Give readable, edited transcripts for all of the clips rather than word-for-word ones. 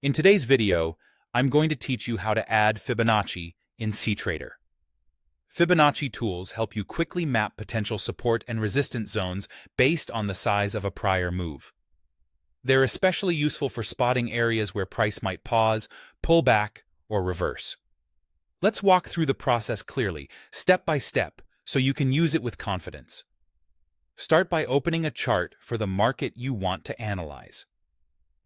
In today's video, I'm going to teach you how to add Fibonacci in cTrader. Fibonacci tools help you quickly map potential support and resistance zones based on the size of a prior move. They're especially useful for spotting areas where price might pause, pull back, or reverse. Let's walk through the process clearly, step by step, so you can use it with confidence. Start by opening a chart for the market you want to analyze.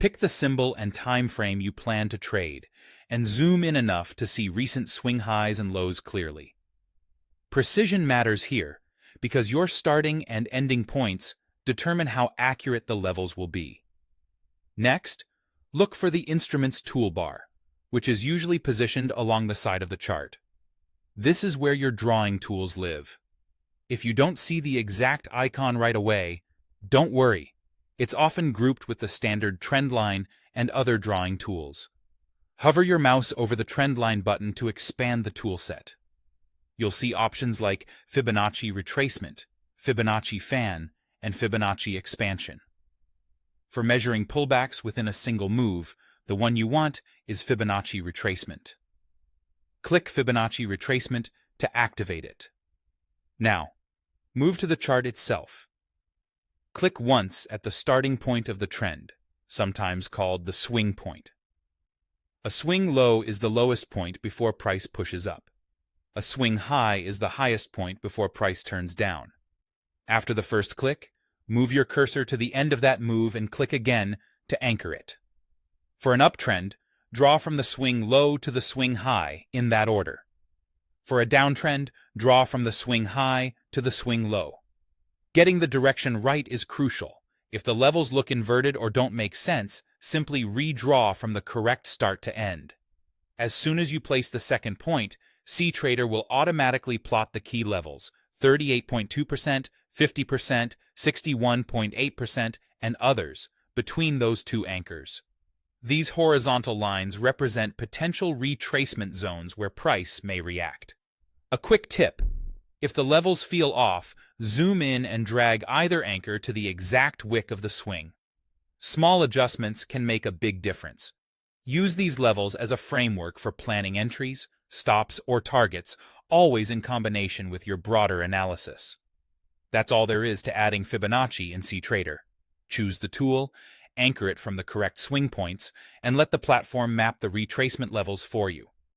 Pick the symbol and time frame you plan to trade, and zoom in enough to see recent swing highs and lows clearly. Precision matters here, because your starting and ending points determine how accurate the levels will be. Next, look for the Instruments toolbar, which is usually positioned along the side of the chart. This is where your drawing tools live. If you don't see the exact icon right away, don't worry. It's often grouped with the standard trend line and other drawing tools. Hover your mouse over the trend line button to expand the toolset. You'll see options like Fibonacci Retracement, Fibonacci Fan, and Fibonacci Expansion. For measuring pullbacks within a single move, the one you want is Fibonacci Retracement. Click Fibonacci Retracement to activate it. Now, move to the chart itself. Click once at the starting point of the trend, sometimes called the swing point. A swing low is the lowest point before price pushes up. A swing high is the highest point before price turns down. After the first click, move your cursor to the end of that move and click again to anchor it. For an uptrend, draw from the swing low to the swing high in that order. For a downtrend, draw from the swing high to the swing low. Getting the direction right is crucial. If the levels look inverted or don't make sense, simply redraw from the correct start to end. As soon as you place the second point, cTrader will automatically plot the key levels, 38.2%, 50%, 61.8%, and others, between those two anchors. These horizontal lines represent potential retracement zones where price may react. A quick tip: if the levels feel off, zoom in and drag either anchor to the exact wick of the swing. Small adjustments can make a big difference. Use these levels as a framework for planning entries, stops, or targets, always in combination with your broader analysis. That's all there is to adding Fibonacci in cTrader. Choose the tool, anchor it from the correct swing points, and let the platform map the retracement levels for you.